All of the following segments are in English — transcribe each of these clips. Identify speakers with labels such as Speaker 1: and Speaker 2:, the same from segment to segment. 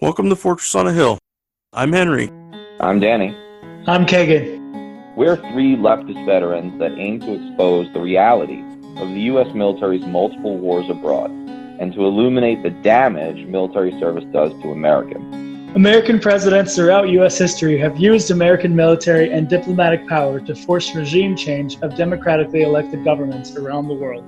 Speaker 1: Welcome to Fortress on a Hill. I'm Henry.
Speaker 2: I'm Danny.
Speaker 3: I'm Kagan.
Speaker 2: We're three leftist veterans that aim to expose the reality of the U.S. military's multiple wars abroad and to illuminate the damage military service does to Americans.
Speaker 3: American presidents throughout U.S. history have used American military and diplomatic power to force regime change of democratically elected governments around the world.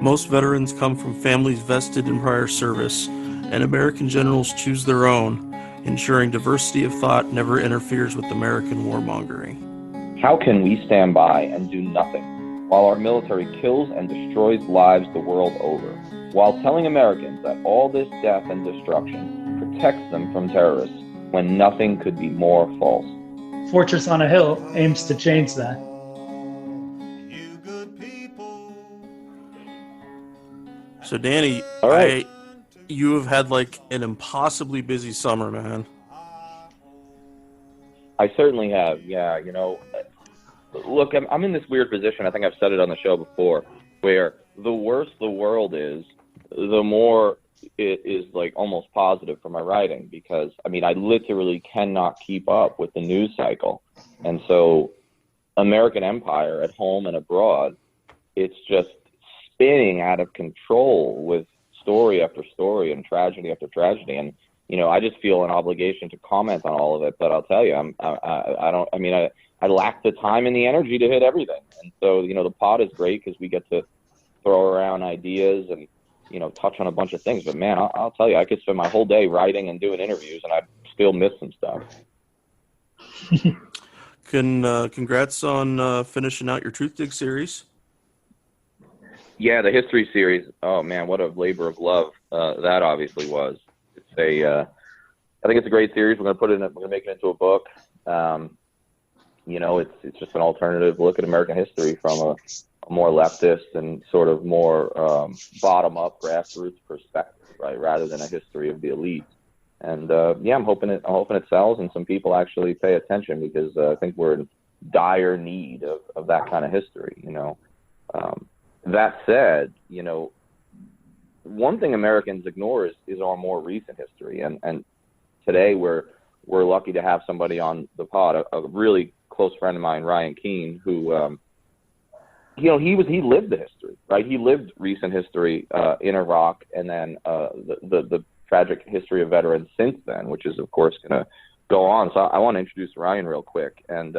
Speaker 1: Most veterans come from families vested in prior service, and American generals choose their own, ensuring diversity of thought never interferes with American warmongering.
Speaker 2: How can we stand by and do nothing while our military kills and destroys lives the world over, while telling Americans that all this death and destruction protects them from terrorists when nothing could be more false?
Speaker 3: Fortress on a Hill aims to change that.
Speaker 1: So Danny,
Speaker 2: All right.
Speaker 1: you have had like an impossibly busy summer, man.
Speaker 2: I certainly have. Yeah, look, I'm in this weird position. I think I've said it on the show before, where the worse the world is, the more it is like almost positive for my writing, because I literally cannot keep up with the news cycle. And so American empire at home and abroad, it's just spinning out of control with story after story and tragedy after tragedy. And, I just feel an obligation to comment on all of it, but I'll tell you, I lack the time and the energy to hit everything. And so, the pod is great because we get to throw around ideas and, touch on a bunch of things. But man, I'll tell you, I could spend my whole day writing and doing interviews and I'd still miss some stuff.
Speaker 1: Congrats on finishing out your Truth Dig series.
Speaker 2: Yeah, the history series. Oh man, what a labor of love that obviously was. I think it's a great series. We're gonna make it into a book. It's just an alternative look at American history from a more leftist and sort of more bottom-up grassroots perspective, right? Rather than a history of the elite. And I'm hoping it sells and some people actually pay attention, because I think we're in dire need of that kind of history. That said, one thing Americans ignore is our more recent history, and today we're lucky to have somebody on the pod, a really close friend of mine, Ryan Keene, who he lived the history, right? He lived recent history in Iraq, and then the tragic history of veterans since then, which is of course going to go on. So I want to introduce Ryan real quick, and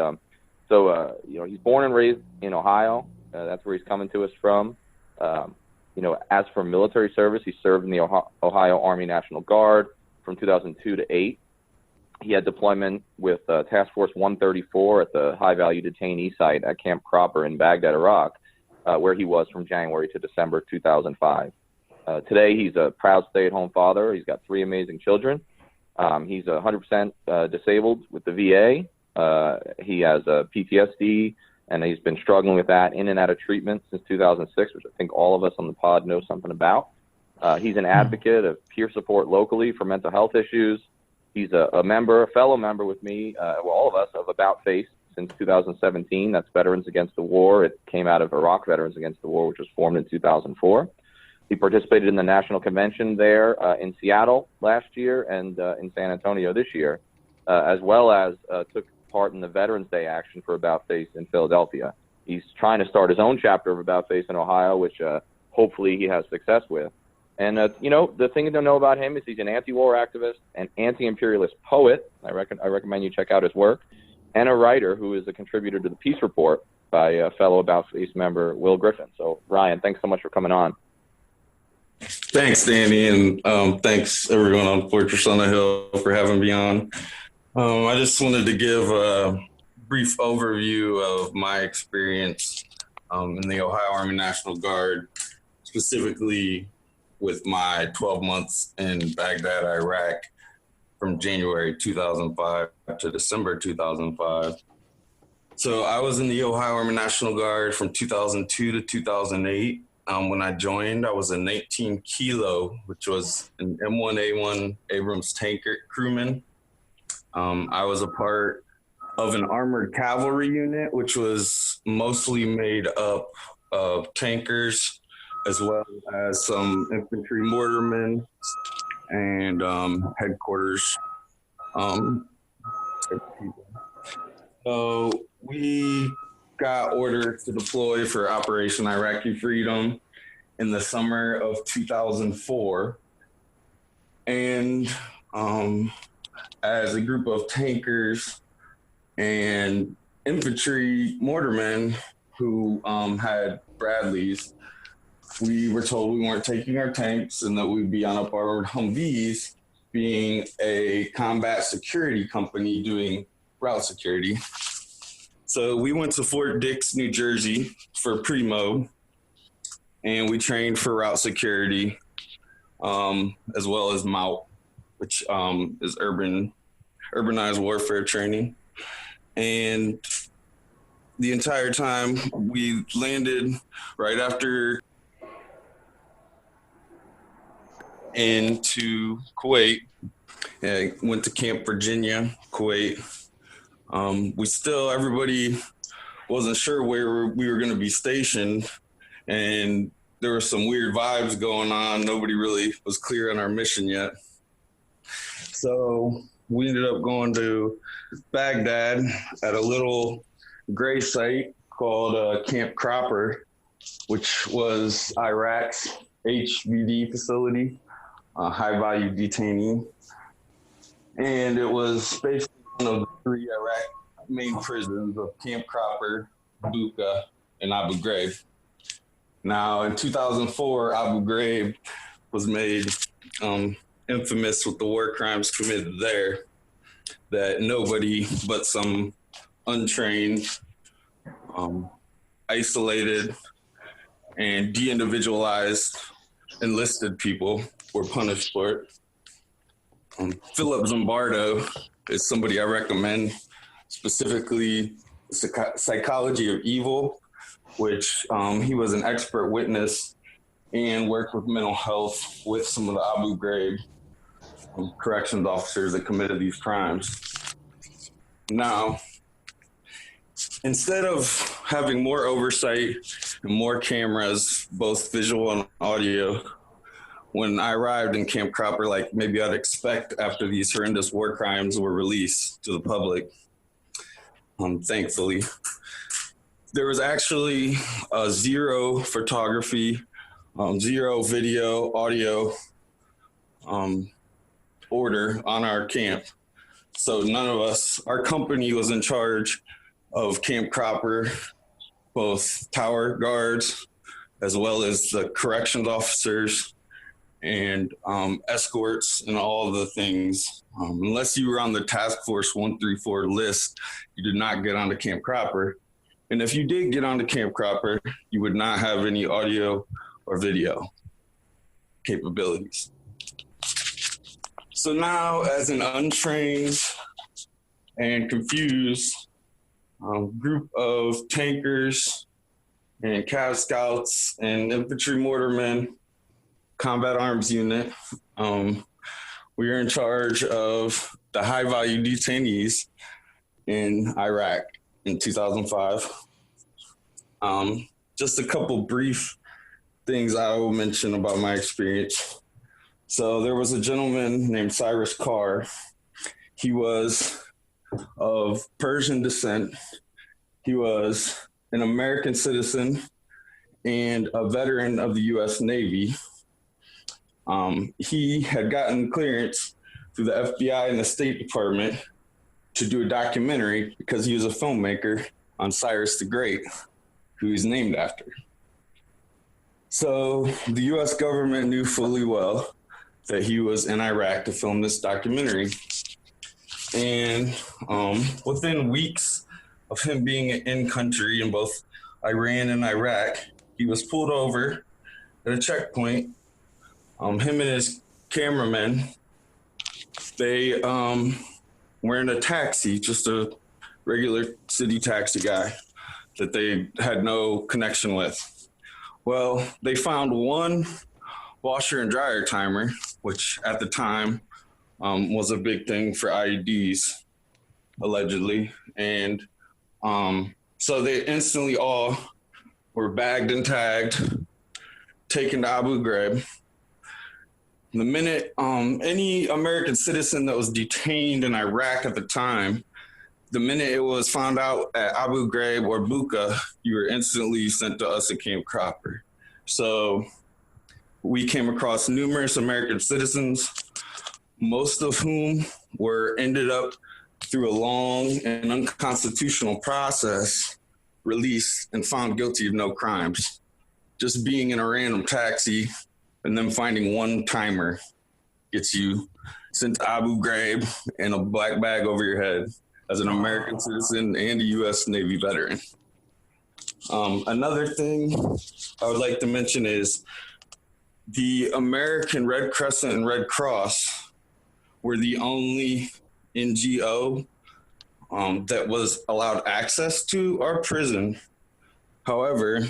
Speaker 2: he's born and raised in Ohio. That's where he's coming to us from. As for military service, he served in the Ohio Army National Guard from 2002 to 8. He had deployment with Task Force 134 at the high-value detainee site at Camp Cropper in Baghdad, Iraq, where he was from January to December 2005. Today, he's a proud stay-at-home father. He's got 3 amazing children. He's 100% disabled with the VA. He has PTSD, and he's been struggling with that in and out of treatment since 2006, which I think all of us on the pod know something about. He's an advocate of peer support locally for mental health issues. He's a fellow member with me, all of us, of About Face since 2017. That's Veterans Against the War. It came out of Iraq Veterans Against the War, which was formed in 2004. He participated in the national convention there in Seattle last year and in San Antonio this year, as well as took part in the Veterans Day action for About Face in Philadelphia. He's trying to start his own chapter of About Face in Ohio, which hopefully he has success with. And, the thing to know about him is he's an anti-war activist, an anti-imperialist poet. I recommend you check out his work, and a writer who is a contributor to the Peace Report by a fellow About Face member, Will Griffin. So, Ryan, thanks so much for coming on.
Speaker 4: Thanks, Danny, and thanks, everyone on Fortress on the Hill, for having me on. I just wanted to give a brief overview of my experience in the Ohio Army National Guard, specifically with my 12 months in Baghdad, Iraq, from January 2005 to December 2005. So I was in the Ohio Army National Guard from 2002 to 2008. When I joined, I was a 19 Kilo, which was an M1A1 Abrams tanker crewman. I was a part of an armored cavalry unit, which was mostly made up of tankers, as well as some infantry mortarmen and headquarters type people. So we got orders to deploy for Operation Iraqi Freedom in the summer of 2004. And as a group of tankers and infantry mortarmen who had Bradleys, we were told we weren't taking our tanks and that we'd be on up armored Humvees, being a combat security company doing route security. So we went to Fort Dix, New Jersey for pre-mob, and we trained for route security, as well as MOUT, which is urbanized warfare training. And the entire time we landed right after into Kuwait. I went to Camp Virginia, Kuwait. Everybody wasn't sure where we were going to be stationed, and there were some weird vibes going on. Nobody really was clear on our mission yet. So we ended up going to Baghdad at a little gray site called Camp Cropper, which was Iraq's HVD facility, high value detainee. And it was basically one of the three Iraq main prisons of Camp Cropper, Buka, and Abu Ghraib. Now, in 2004, Abu Ghraib was made infamous with the war crimes committed there that nobody but some untrained, isolated, and de-individualized enlisted people were punished for it. Philip Zimbardo is somebody I recommend, specifically Psychology of Evil, which he was an expert witness and worked with mental health with some of the Abu Ghraib corrections officers that committed these crimes. Now, instead of having more oversight and more cameras, both visual and audio, when I arrived in Camp Cropper, like maybe I'd expect after these horrendous war crimes were released to the public, thankfully, there was actually zero photography, zero video, audio order on our camp. So none of us, our company was in charge of Camp Cropper, both tower guards, as well as the corrections officers and escorts and all the things. Unless you were on the Task Force 134 list, you did not get onto Camp Cropper. And if you did get onto Camp Cropper, you would not have any audio or video capabilities. So now, as an untrained and confused group of tankers and Cav Scouts and infantry mortarmen, combat arms unit, we are in charge of the high value detainees in Iraq in 2005. Just a couple brief things I will mention about my experience. So there was a gentleman named Cyrus Carr. He was of Persian descent. He was an American citizen and a veteran of the U.S. Navy. He had gotten clearance through the FBI and the State Department to do a documentary because he was a filmmaker on Cyrus the Great, who he's named after. So the U.S. government knew fully well that he was in Iraq to film this documentary. And within weeks of him being in country in both Iran and Iraq, he was pulled over at a checkpoint. Him and his cameraman, they were in a taxi, just a regular city taxi guy that they had no connection with. Well, they found one washer and dryer timer, which at the time was a big thing for IEDs, allegedly. And so they instantly all were bagged and tagged, taken to Abu Ghraib. The minute any American citizen that was detained in Iraq at the time, the minute it was found out at Abu Ghraib or Buqa, you were instantly sent to us at Camp Cropper. So we came across numerous American citizens, most of whom were ended up through a long and unconstitutional process, released and found guilty of no crimes. Just being in a random taxi and then finding one timer gets you sent to Abu Ghraib and a black bag over your head as an American citizen and a U.S. Navy veteran. Another thing I would like to mention is the American Red Crescent and Red Cross were the only NGO that was allowed access to our prison. However,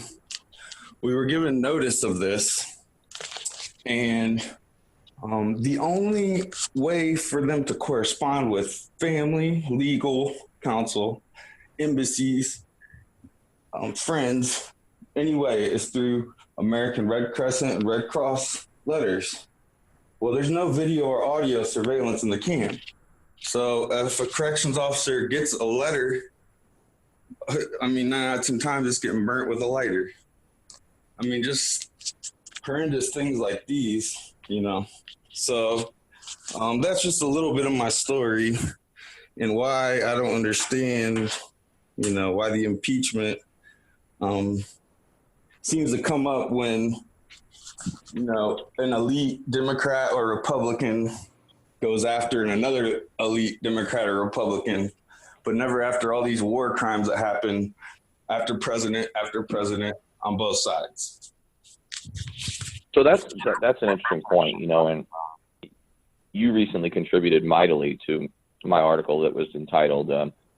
Speaker 4: we were given notice of this, and the only way for them to correspond with family, legal counsel, embassies, friends, anyway, is through American Red Crescent and Red Cross letters. Well, there's no video or audio surveillance in the camp. So if a corrections officer gets a letter, I mean, 9 out of 10 times it's getting burnt with a lighter. I mean, just horrendous things like these, you know. So that's just a little bit of my story and why I don't understand, you know, why the impeachment seems to come up when, you know, an elite Democrat or Republican goes after another elite Democrat or Republican, but never after all these war crimes that happen after president on both sides.
Speaker 2: So that's an interesting point, you know, and you recently contributed mightily to my article that was entitled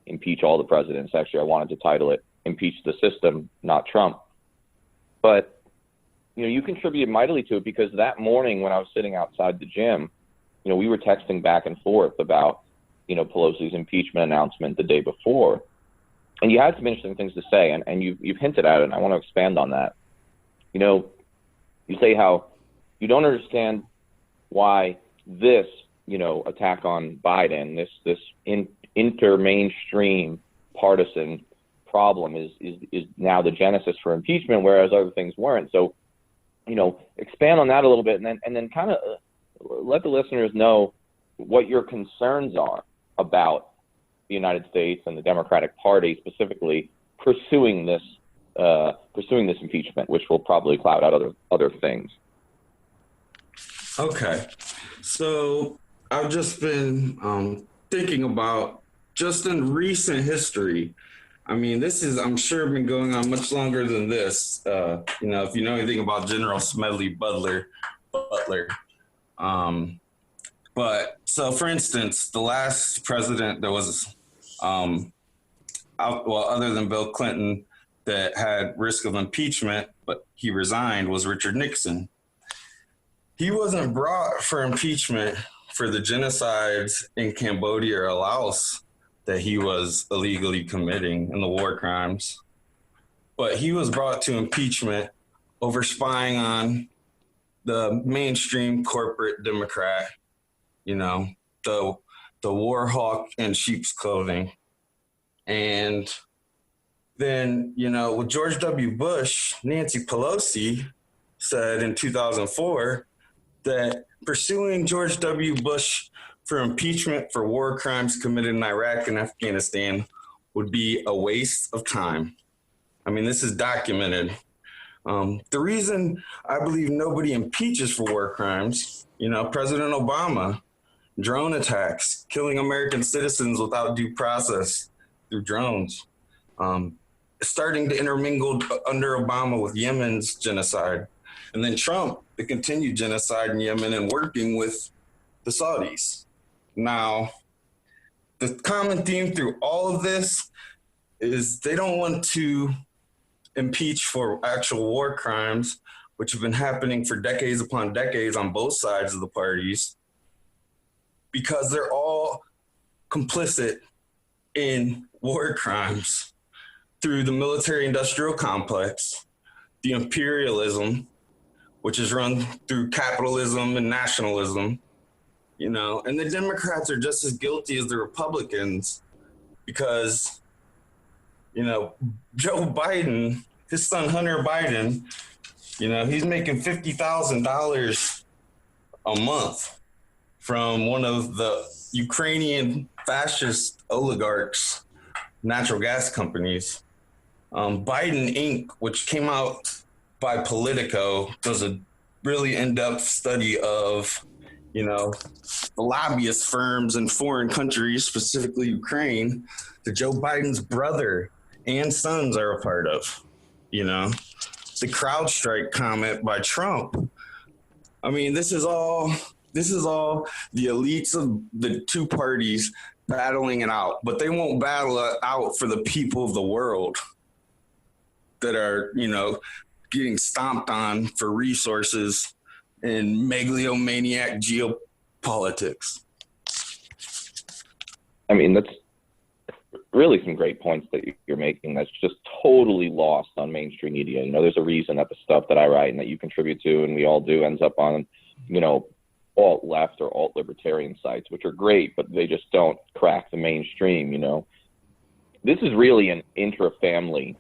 Speaker 2: Impeach All the Presidents. Actually, I wanted to title it Impeach the System, Not Trump. But, you know, you contributed mightily to it because that morning when I was sitting outside the gym, you know, we were texting back and forth about, you know, Pelosi's impeachment announcement the day before. And you had some interesting things to say, and you've hinted at it, and I want to expand on that. You know, you say how you don't understand why this, you know, attack on Biden, this inter-mainstream partisan problem is now the genesis for impeachment, whereas other things weren't. So, you know, expand on that a little bit, and then kind of let the listeners know what your concerns are about the United States and the Democratic Party specifically pursuing this impeachment, which will probably cloud out other things.
Speaker 4: Okay, so I've just been thinking about just in recent history. I mean, this is, I'm sure, been going on much longer than this. You know, if you know anything about General Smedley Butler. But so, for instance, the last president that was, other than Bill Clinton, that had risk of impeachment, but he resigned, was Richard Nixon. He wasn't brought for impeachment for the genocides in Cambodia or Laos that he was illegally committing and the war crimes, but he was brought to impeachment over spying on the mainstream corporate Democrat, you know, the war hawk in sheep's clothing. And then, you know, with George W. Bush, Nancy Pelosi said in 2004 that pursuing George W. Bush for impeachment for war crimes committed in Iraq and Afghanistan would be a waste of time. I mean, this is documented. The reason I believe nobody impeaches for war crimes, you know, President Obama, drone attacks, killing American citizens without due process through drones, starting to intermingle under Obama with Yemen's genocide, and then Trump, the continued genocide in Yemen and working with the Saudis. Now, the common theme through all of this is they don't want to impeach for actual war crimes, which have been happening for decades upon decades on both sides of the parties, because they're all complicit in war crimes through the military-industrial complex, the imperialism, which is run through capitalism and nationalism, and the Democrats are just as guilty as the Republicans because, Joe Biden, his son Hunter Biden, he's making $50,000 a month from one of the Ukrainian fascist oligarchs' natural gas companies. Biden Inc., which came out by Politico, does a really in-depth study of, the lobbyist firms in foreign countries, specifically Ukraine, that Joe Biden's brother and sons are a part of. The CrowdStrike comment by Trump. I mean, this is all the elites of the two parties battling it out, but they won't battle it out for the people of the world that are, getting stomped on for resources and megalomaniac geopolitics.
Speaker 2: I mean, that's really some great points that you're making that's just totally lost on mainstream media. There's a reason that the stuff that I write and that you contribute to and we all do ends up on, alt-left or alt-libertarian sites, which are great, but they just don't crack the mainstream, This is really an intra-family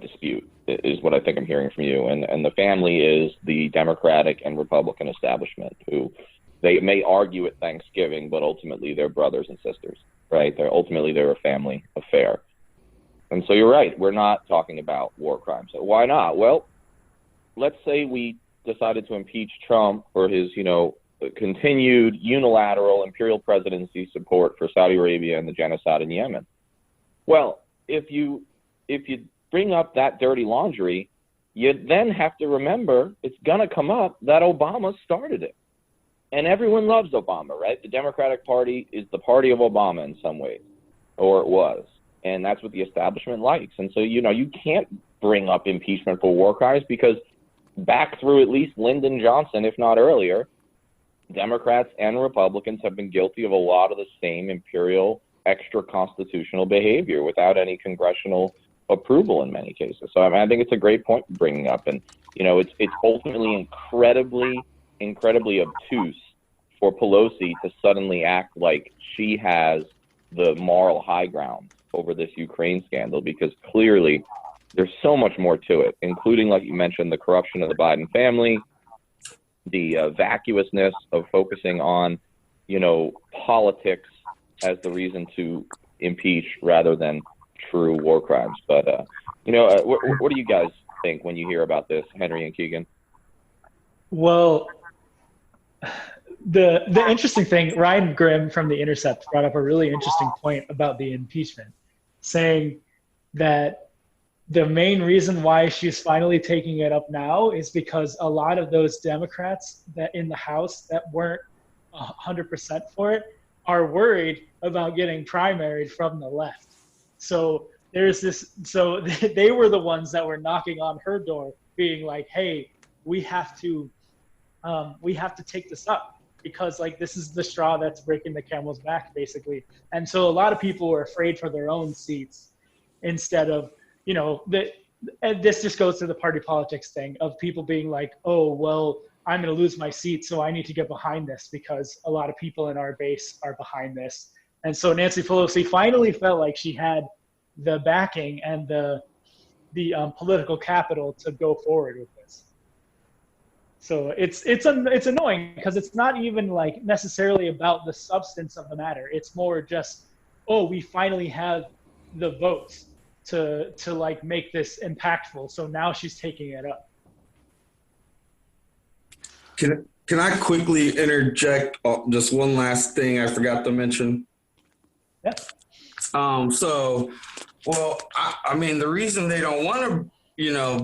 Speaker 2: dispute, is what I think I'm hearing from you. And the family is the Democratic and Republican establishment, who they may argue at Thanksgiving, but ultimately they're brothers and sisters, right? They're a family affair. And so you're right, we're not talking about war crimes. So why not? Well, let's say we decided to impeach Trump for his, continued unilateral imperial presidency support for Saudi Arabia and the genocide in Yemen. Well, if you bring up that dirty laundry, you then have to remember it's going to come up that Obama started it. And everyone loves Obama, right? The Democratic Party is the party of Obama in some ways, or it was. And that's what the establishment likes. And so, you can't bring up impeachment for war crimes because back through at least Lyndon Johnson, if not earlier, Democrats and Republicans have been guilty of a lot of the same imperial extra-constitutional behavior without any congressional approval in many cases. So I think it's a great point bringing up. And, it's ultimately incredibly obtuse for Pelosi to suddenly act like she has the moral high ground over this Ukraine scandal, because clearly there's so much more to it, including, like you mentioned, the corruption of the Biden family, the vacuousness of focusing on, politics as the reason to impeach rather than true war crimes. But, what do you guys think when you hear about this, Henry and Keegan?
Speaker 3: Well, the interesting thing, Ryan Grimm from The Intercept brought up a really interesting point about the impeachment, saying that the main reason why she's finally taking it up now is because a lot of those Democrats that in the House that weren't 100% for it are worried about getting primaried from the left. So there's this, so they were the ones that were knocking on her door being like, hey, we have to take this up because this is the straw that's breaking the camel's back, basically. And so a lot of people were afraid for their own seats instead of, and this just goes to the party politics thing of people being like, oh, well, I'm going to lose my seat, so I need to get behind this because a lot of people in our base are behind this. And so Nancy Pelosi finally felt like she had the backing and the political capital to go forward with this. So it's annoying because it's not even necessarily about the substance of the matter. It's more just, oh, we finally have the votes to make this impactful. So now she's taking it up.
Speaker 4: Can I quickly interject just one last thing I forgot to mention?
Speaker 3: Yeah.
Speaker 4: I mean, the reason they don't want to,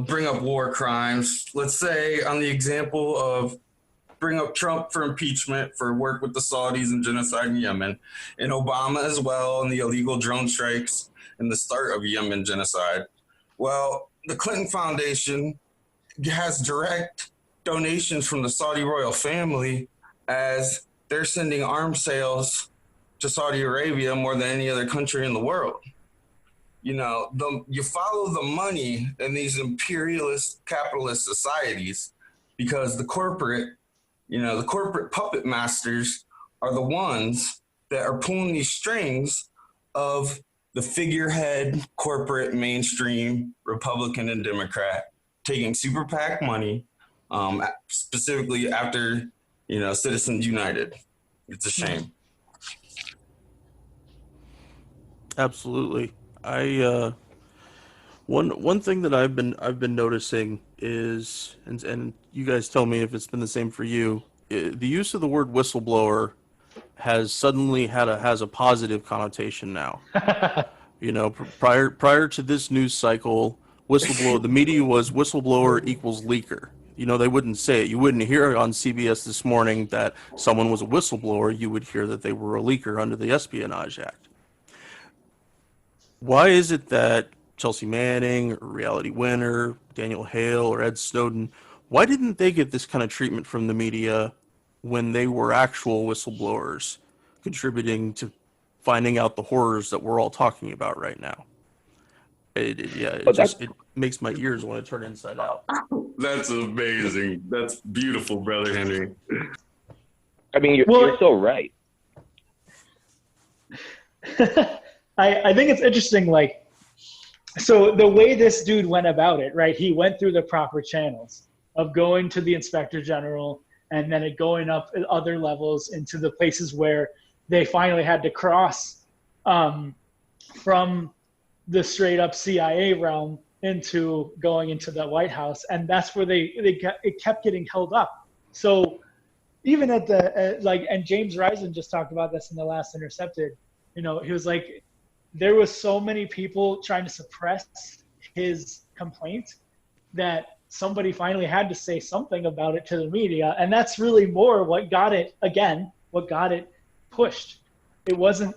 Speaker 4: bring up war crimes, let's say on the example of bring up Trump for impeachment for work with the Saudis and genocide in Yemen, and Obama as well, and the illegal drone strikes and the start of Yemen genocide. Well, the Clinton Foundation has direct donations from the Saudi royal family as they're sending arms sales to Saudi Arabia more than any other country in the world. You follow the money in these imperialist capitalist societies, because the corporate puppet masters are the ones that are pulling these strings of the figurehead corporate mainstream Republican and Democrat taking super PAC money, specifically after, Citizens United. It's a shame.
Speaker 1: Absolutely. I one thing that I've been noticing is, and you guys tell me if it's been the same for you, the use of the word whistleblower has suddenly has a positive connotation now. Prior to this news cycle, the media was whistleblower equals leaker. They wouldn't say it. You wouldn't hear on CBS this morning that someone was a whistleblower. You would hear that they were a leaker under the Espionage Act. Why is it that Chelsea Manning, or Reality Winner, Daniel Hale, or Ed Snowden, why didn't they get this kind of treatment from the media when they were actual whistleblowers contributing to finding out the horrors that we're all talking about right now? It makes my ears want to turn inside out.
Speaker 4: That's amazing. That's beautiful, Brother Henry.
Speaker 2: I mean, you're so right.
Speaker 3: I think it's interesting, so the way this dude went about it, right? He went through the proper channels of going to the Inspector General and then going up at other levels into the places where they finally had to cross from the straight up CIA realm into going into the White House. And that's where it kept getting held up. So even at and James Risen just talked about this in the last Intercepted, he was like, there was so many people trying to suppress his complaint that somebody finally had to say something about it to the media. And that's really more what got it pushed. It wasn't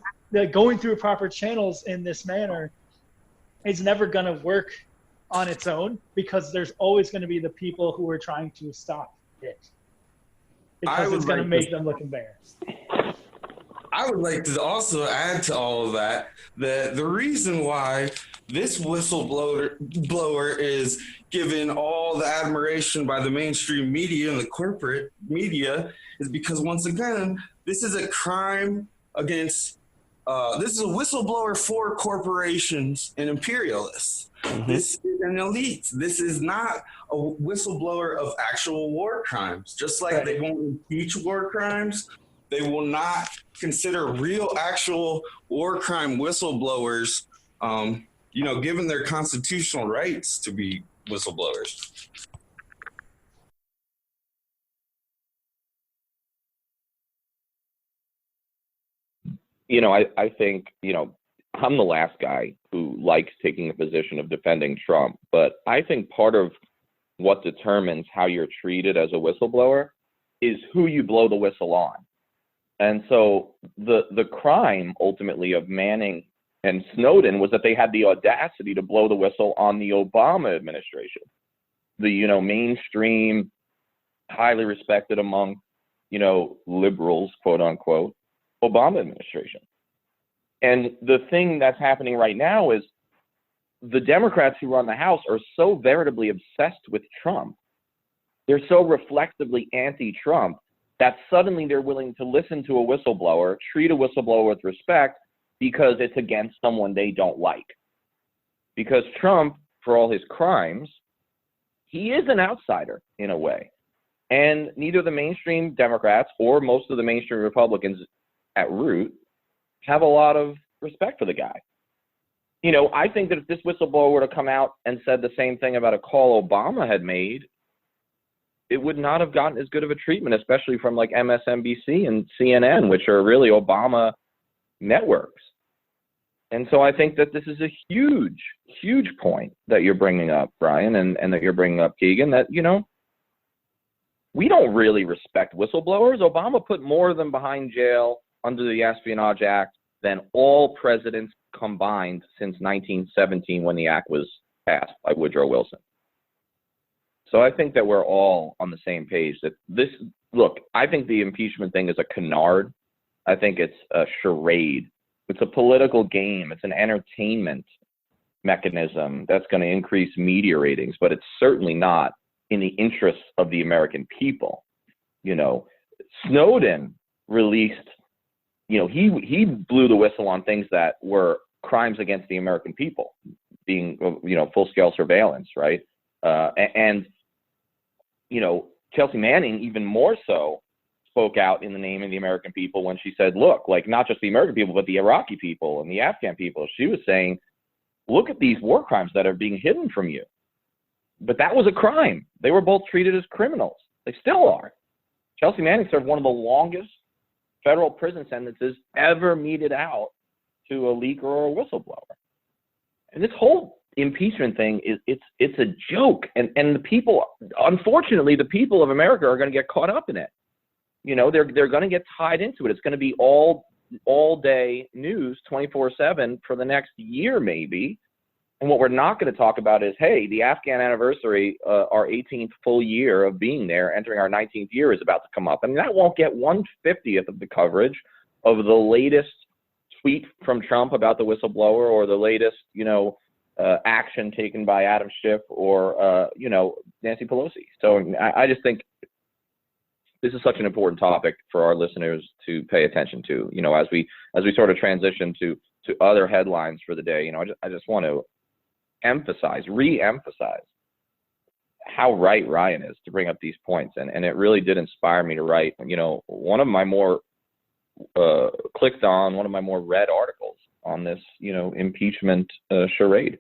Speaker 3: going through proper channels in this manner is never going to work on its own, because there's always going to be the people who are trying to stop it, because it's going to make them look embarrassed.
Speaker 4: I would like to also add to all of that the reason why this whistleblower is given all the admiration by the mainstream media and the corporate media is because, once again, this is a crime against, this is a whistleblower for corporations and imperialists. Mm-hmm. This is an elite. This is not a whistleblower of actual war crimes. Just like they won't impeach war crimes, they will not consider real, actual war crime whistleblowers, given their constitutional rights to be whistleblowers.
Speaker 2: I think, I'm the last guy who likes taking a position of defending Trump, but I think part of what determines how you're treated as a whistleblower is who you blow the whistle on. And so the crime ultimately of Manning and Snowden was that they had the audacity to blow the whistle on the Obama administration, the mainstream, highly respected among liberals, quote unquote, Obama administration. And the thing that's happening right now is the Democrats who run the House are so veritably obsessed with Trump. They're so reflexively anti-Trump that suddenly they're willing to listen to a whistleblower, treat a whistleblower with respect, because it's against someone they don't like. Because Trump, for all his crimes, he is an outsider in a way. And neither the mainstream Democrats or most of the mainstream Republicans at root have a lot of respect for the guy. I think that if this whistleblower were to come out and said the same thing about a call Obama had made, it would not have gotten as good of a treatment, especially from like MSNBC and CNN, which are really Obama networks. And so I think that this is a huge, huge point that you're bringing up, Brian, and that you're bringing up, Keegan, that, we don't really respect whistleblowers. Obama put more of them behind jail under the Espionage Act than all presidents combined since 1917 when the act was passed by Woodrow Wilson. So I think that we're all on the same page that I think the impeachment thing is a canard. I think it's a charade. It's a political game. It's an entertainment mechanism that's going to increase media ratings, but it's certainly not in the interests of the American people. You know, Snowden released, he blew the whistle on things that were crimes against the American people, being, full-scale surveillance, right? And Chelsea Manning, even more so, spoke out in the name of the American people when she said, look, like, not just the American people, but the Iraqi people and the Afghan people. She was saying, look at these war crimes that are being hidden from you. But that was a crime. They were both treated as criminals. They still are. Chelsea Manning served one of the longest federal prison sentences ever meted out to a leaker or a whistleblower. And this whole impeachment thing it's a joke. And the people, unfortunately, the people of America are going to get caught up in it. They're going to get tied into it. It's going to be all day news 24/7 for the next year, maybe. And what we're not going to talk about is, hey, the Afghan anniversary, our 18th full year of being there, entering our 19th year, is about to come up. I mean, that won't get 1/50th of the coverage of the latest tweet from Trump about the whistleblower, or the latest, action taken by Adam Schiff or, Nancy Pelosi. So I just think this is such an important topic for our listeners to pay attention to, as we sort of transition to other headlines for the day. I just want to re-emphasize how right Ryan is to bring up these points. And it really did inspire me to write, one of my more clicked on, one of my more read articles on this, impeachment charade.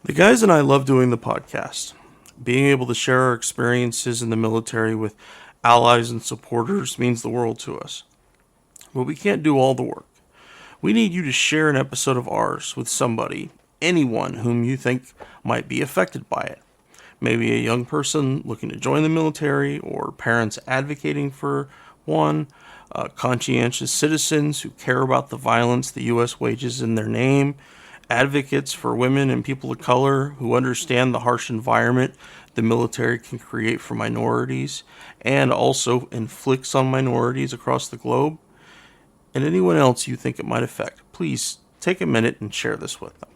Speaker 1: The guys and I love doing the podcast. Being able to share our experiences in the military with allies and supporters means the world to us. But we can't do all the work. We need you to share an episode of ours with somebody, anyone whom you think might be affected by it. Maybe a young person looking to join the military, or parents advocating for one, conscientious citizens who care about the violence the U.S. wages in their name, advocates for women and people of color who understand the harsh environment the military can create for minorities and also inflicts on minorities across the globe, and anyone else you think it might affect. Please take a minute and share this with them.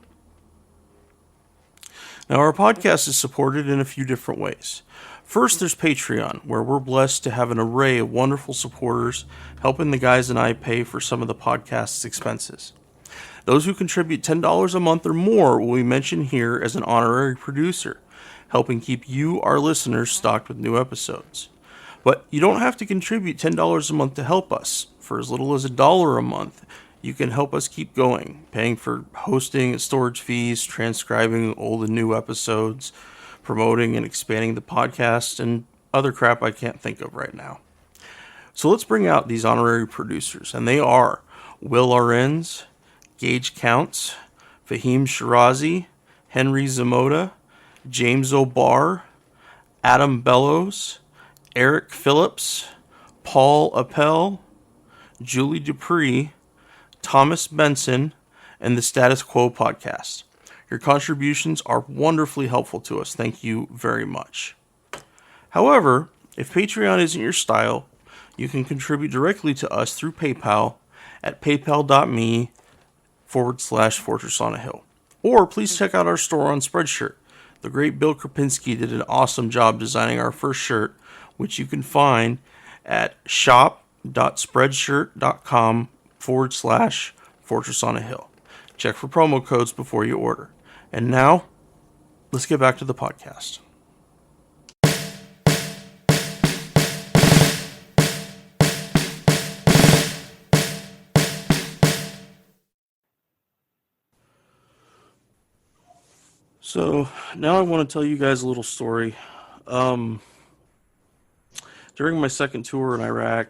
Speaker 1: Now, our podcast is supported in a few different ways. First, there's Patreon, where we're blessed to have an array of wonderful supporters helping the guys and I pay for some of the podcast's expenses. Those who contribute $10 a month or more will be mentioned here as an honorary producer, helping keep you, our listeners, stocked with new episodes. But you don't have to contribute $10 a month to help us. For as little as $1 a month, you can help us keep going, paying for hosting and storage fees, transcribing old and new episodes, promoting and expanding the podcast, and other crap I can't think of right now. So let's bring out these honorary producers, and they are Will Arens, Gage Counts, Fahim Shirazi, Henry Zamota, James O'Barr, Adam Bellows, Eric Phillips, Paul Appel, Julie Dupree, Thomas Benson, and the Status Quo podcast. Your contributions are wonderfully helpful to us. Thank you very much. However, if Patreon isn't your style, you can contribute directly to us through PayPal at paypal.me/Fortress on a Hill. Or please check out our store on Spreadshirt. The great Bill Krapinski did an awesome job designing our first shirt, which you can find at shop.spreadshirt.com/Fortress on a Hill. Check for promo codes before you order. And now, let's get back to the podcast. So now I want to tell you guys a little story. During my second tour in Iraq,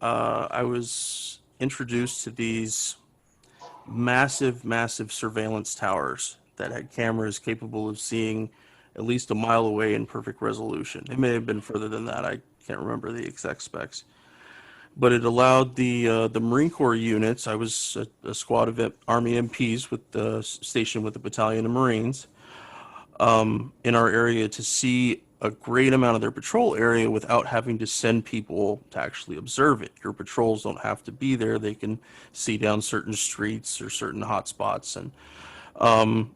Speaker 1: I was introduced to these massive surveillance towers that had cameras capable of seeing at least a mile away in perfect resolution. It may have been further than that. I can't remember the exact specs. But it allowed the Marine Corps units. I was a squad of Army MPs with stationed with the battalion of Marines in our area to see a great amount of their patrol area without having to send people to actually observe it. Your patrols don't have to be there. They can see down certain streets or certain hot spots. And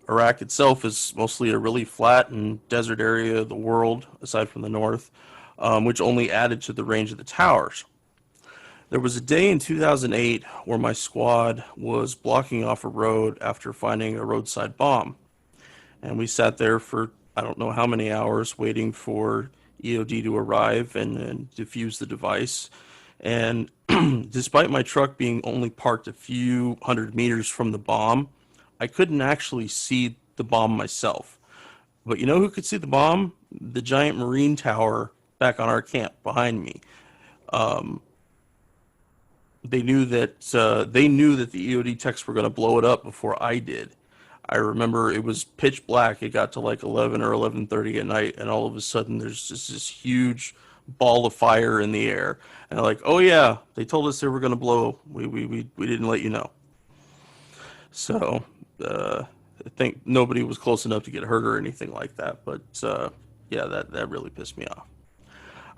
Speaker 1: Iraq itself is mostly a really flat and desert area of the world, aside from the north, which only added to the range of the towers. There was a day in 2008 where my squad was blocking off a road after finding a roadside bomb. And we sat there for I don't know how many hours waiting for EOD to arrive and defuse the device. And despite my truck being only parked a few hundred meters from the bomb, I couldn't actually see the bomb myself. But you know who could see the bomb? The giant Marine tower back on our camp behind me. They knew that the EOD techs were going to blow it up before I did. I remember it was pitch black. It got to like 11 or 11:30 at night, and all of a sudden there's just this huge ball of fire in the air. And they're like, "Oh yeah, they told us they were going to blow. We didn't let you know." So I think nobody was close enough to get hurt or anything like that. But yeah, that really pissed me off.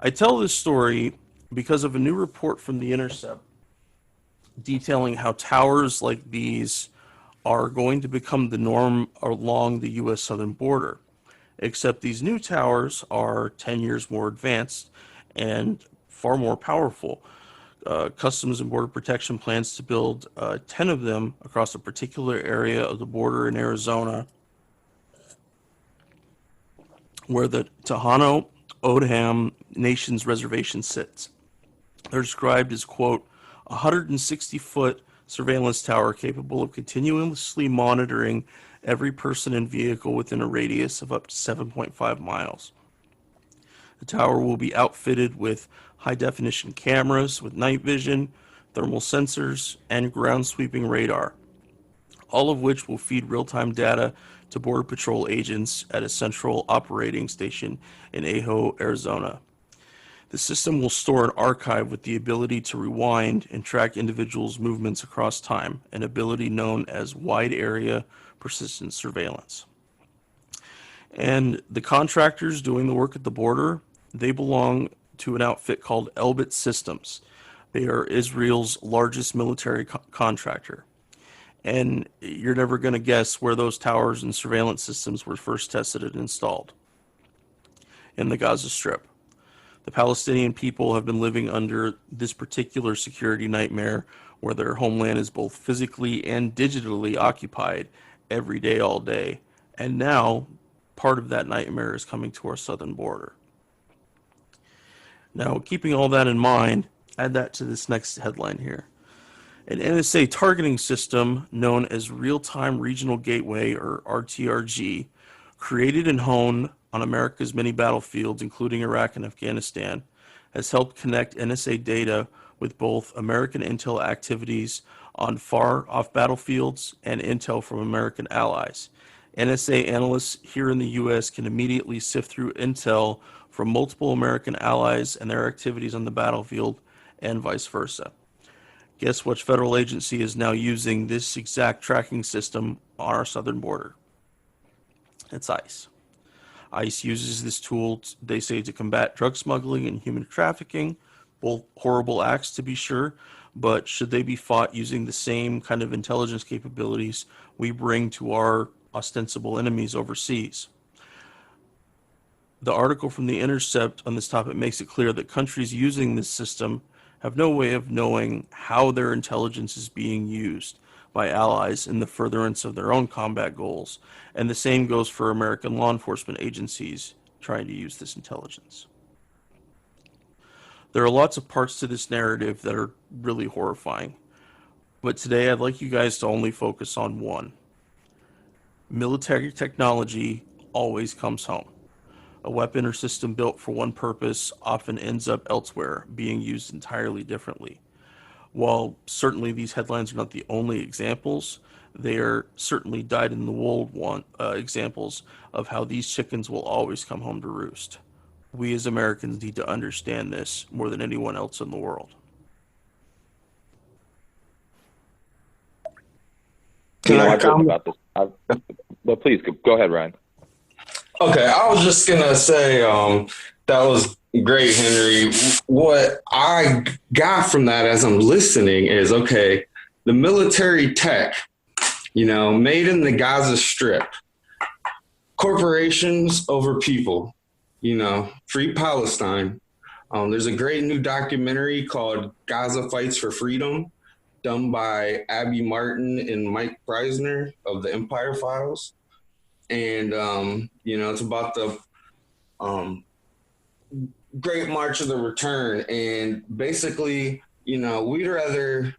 Speaker 1: I tell this story because of a new report from The Intercept detailing how towers like these are going to become the norm along the U.S. southern border. Except these new towers are 10 years more advanced and far more powerful. Customs and Border Protection plans to build 10 of them across a particular area of the border in Arizona where the Tohono O'odham Nation's reservation sits. They're described as, quote, a 160-foot surveillance tower capable of continuously monitoring every person and vehicle within a radius of up to 7.5 miles. The tower will be outfitted with high-definition cameras with night vision, thermal sensors, and ground-sweeping radar, all of which will feed real-time data to Border Patrol agents at a central operating station in Ajo, Arizona. The system will store an archive with the ability to rewind and track individuals' movements across time, an ability known as wide area persistent surveillance. And the contractors doing the work at the border, they belong to an outfit called Elbit Systems. They are Israel's largest military contractor. And you're never going to guess where those towers and surveillance systems were first tested and installed. In the Gaza Strip. The Palestinian people have been living under this particular security nightmare where their homeland is both physically and digitally occupied every day, all day. And now, part of that nightmare is coming to our southern border. Now, keeping all that in mind, add that to this next headline here. An NSA targeting system known as Real-Time Regional Gateway, or RTRG, created and honed on America's many battlefields, including Iraq and Afghanistan, has helped connect NSA data with both American intel activities on far-off battlefields and intel from American allies. NSA analysts here in the U.S. can immediately sift through intel from multiple American allies and their activities on the battlefield, and vice versa. Guess which federal agency is now using this exact tracking system on our southern border? It's ICE. ICE uses this tool, they say, to combat drug smuggling and human trafficking, both horrible acts to be sure, but should they be fought using the same kind of intelligence capabilities we bring to our ostensible enemies overseas? The article from The Intercept on this topic makes it clear that countries using this system have no way of knowing how their intelligence is being used by allies in the furtherance of their own combat goals, and the same goes for American law enforcement agencies trying to use this intelligence. There are lots of parts to this narrative that are really horrifying, but today I'd like you guys to only focus on one. Military technology always comes home. A weapon or system built for one purpose often ends up elsewhere, being used entirely differently. While certainly these headlines are not the only examples, they are certainly dyed-in-the-wool examples of how these chickens will always come home to roost. We as Americans need to understand this more than anyone else in the world.
Speaker 4: Can I
Speaker 2: I've written
Speaker 4: comment?
Speaker 2: about this. Well, please go ahead, Ryan.
Speaker 4: Okay, I was just gonna say that was great, Henry. What I got from that as I'm listening is okay, the military tech, made in the Gaza Strip, corporations over people, free Palestine. There's a great new documentary called Gaza Fights for Freedom, done by Abby Martin and Mike Preisner of the Empire Files. And, it's about the Great March of the Return. And basically, we'd rather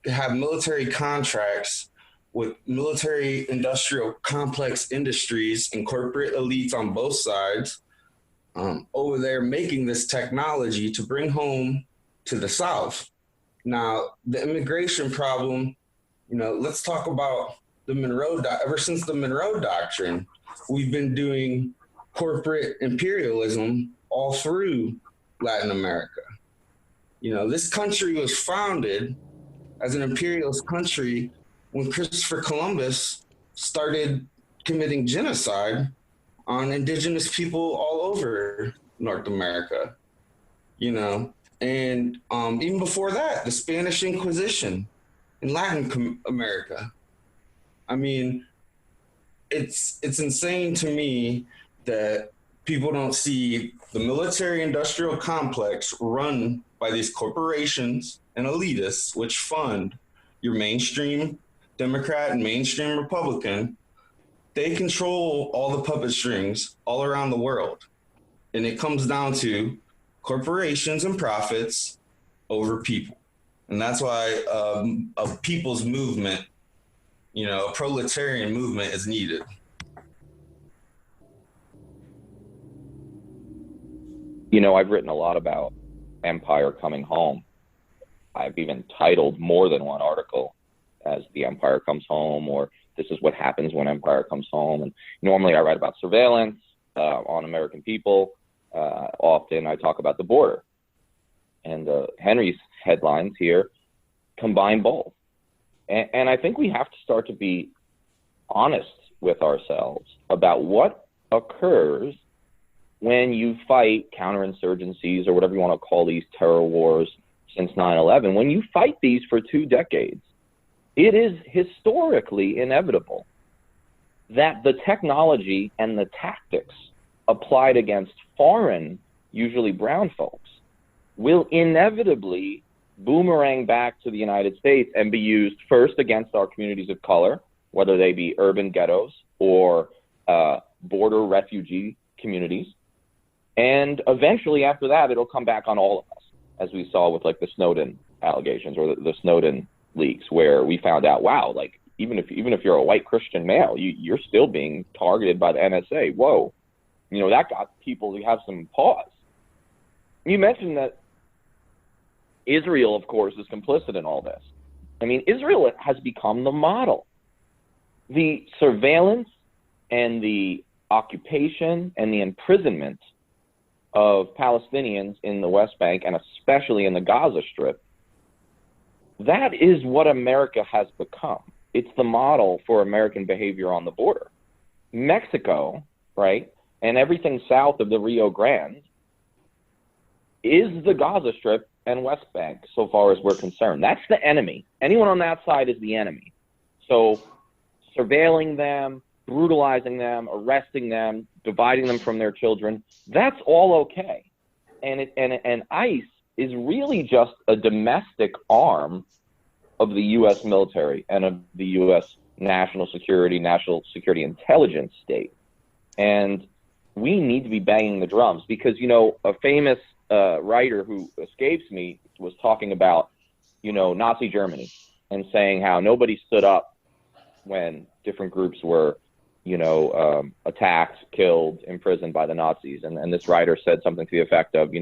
Speaker 4: have military contracts with military industrial complex industries and corporate elites on both sides over there making this technology to bring home to the South. Now, the immigration problem, let's talk about the Monroe, ever since the Monroe Doctrine, we've been doing corporate imperialism all through Latin America. This country was founded as an imperialist country when Christopher Columbus started committing genocide on indigenous people all over North America, and even before that, the Spanish Inquisition in Latin America. I mean, it's insane to me that people don't see the military industrial complex run by these corporations and elitists, which fund your mainstream Democrat and mainstream Republican. They control all the puppet strings all around the world. And it comes down to corporations and profits over people. And that's why a people's movement, a proletarian movement is needed.
Speaker 2: I've written a lot about empire coming home. I've even titled more than one article as The Empire Comes Home, or This is What Happens When Empire Comes Home. And normally I write about surveillance on American people. Often I talk about the border. And Henry's headlines here combine both. And I think we have to start to be honest with ourselves about what occurs when you fight counterinsurgencies, or whatever you want to call these terror wars since 9/11. When you fight these for 2 decades, it is historically inevitable that the technology and the tactics applied against foreign, usually brown folks, will inevitably boomerang back to the United States and be used first against our communities of color, whether they be urban ghettos or border refugee communities. And eventually after that, it'll come back on all of us, as we saw with like the Snowden allegations or the Snowden leaks, where we found out, wow, like even if you're a white Christian male, you're still being targeted by the NSA. Whoa, that got people to have some pause. You mentioned that Israel, of course, is complicit in all this. I mean, Israel has become the model. The surveillance and the occupation and the imprisonment of Palestinians in the West Bank, and especially in the Gaza Strip, that is what America has become. It's the model for American behavior on the border. Mexico, right, and everything south of the Rio Grande is the Gaza Strip and West Bank, so far as we're concerned. That's the enemy. Anyone on that side is the enemy. So surveilling them, brutalizing them, arresting them, dividing them from their children, that's all okay. And ICE is really just a domestic arm of the U.S. military and of the U.S. national security intelligence state. And we need to be banging the drums because, a famous writer who escapes me was talking about, Nazi Germany and saying how nobody stood up when different groups were, attacked, killed, imprisoned by the Nazis. And this writer said something to the effect of,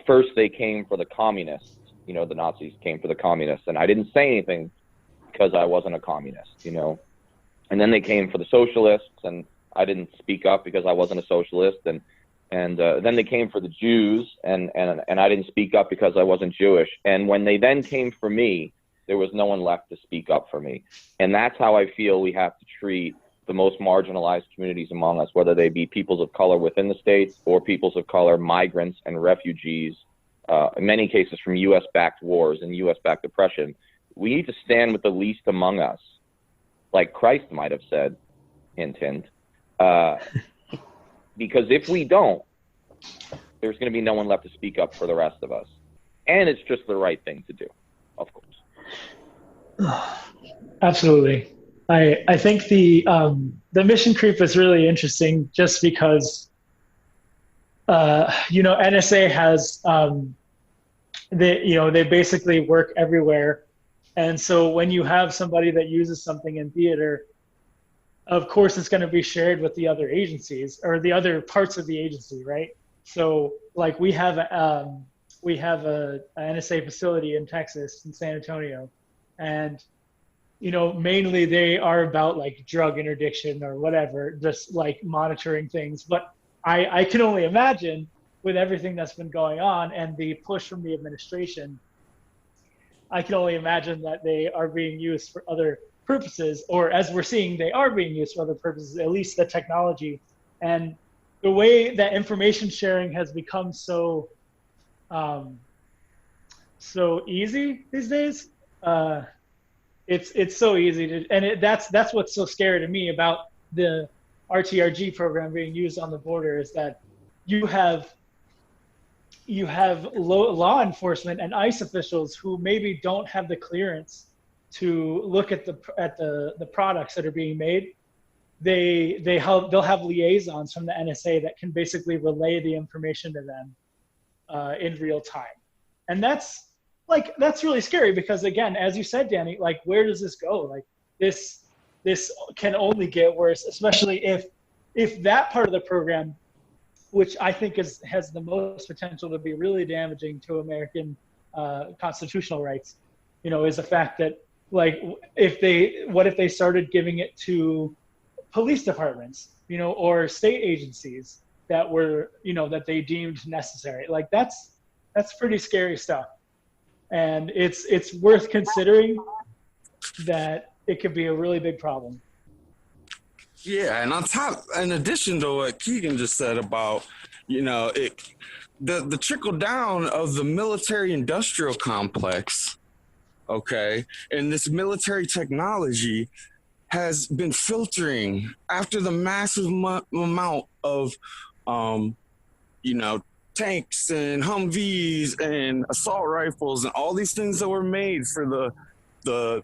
Speaker 2: first they came for the communists, the Nazis came for the communists. And I didn't say anything because I wasn't a communist, And then they came for the socialists, and I didn't speak up because I wasn't a socialist. And then they came for the Jews, and I didn't speak up because I wasn't Jewish. And when they then came for me, there was no one left to speak up for me. And that's how I feel we have to treat the most marginalized communities among us, whether they be peoples of color within the states or peoples of color, migrants and refugees, in many cases from U.S.-backed wars and U.S.-backed oppression. We need to stand with the least among us, like Christ might have said, hint, hint. Because if we don't, there's going to be no one left to speak up for the rest of us. And it's just the right thing to do, of course.
Speaker 3: Absolutely. I think the mission creep is really interesting just because, NSA has, they basically work everywhere. And so when you have somebody that uses something in theater, of course, it's going to be shared with the other agencies or the other parts of the agency, right? So, like we have a NSA facility in Texas, in San Antonio, and mainly they are about like drug interdiction or whatever, just like monitoring things. But I can only imagine with everything that's been going on and the push from the administration, I can only imagine that they are being used for other purposes, or as we're seeing, they are being used for other purposes, at least the technology. And the way that information sharing has become so easy these days, it's so easy to, and that's what's so scary to me about the RTRG program being used on the border, is that you have law enforcement and ICE officials who maybe don't have the clearance to look at the products that are being made. They'll have liaisons from the NSA that can basically relay the information to them in real time, and that's really scary because, again, as you said, Danny, like, where does this go? Like, this can only get worse, especially if that part of the program, which I think has the most potential to be really damaging to American constitutional rights, is the fact that, like, what if they started giving it to police departments, or state agencies that were, that they deemed necessary? Like, that's pretty scary stuff. And it's worth considering that it could be a really big problem.
Speaker 4: Yeah, and in addition to what Keegan just said about, the trickle down of the military industrial complex, okay, and this military technology has been filtering after the massive amount of, tanks and Humvees and assault rifles and all these things that were made for the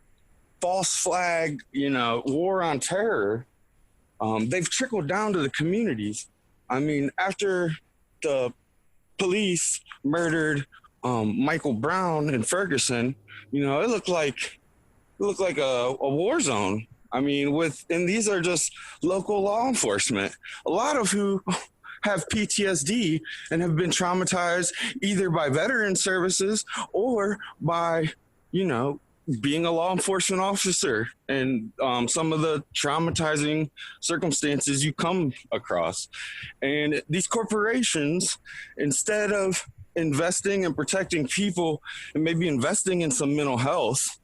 Speaker 4: false flag, war on terror. They've trickled down to the communities. I mean, after the police murdered Michael Brown in Ferguson, it looked like a war zone. I mean, and these are just local law enforcement, a lot of who have PTSD and have been traumatized either by veteran services or by, being a law enforcement officer and some of the traumatizing circumstances you come across. And these corporations, instead of investing and protecting people and maybe investing in some mental health,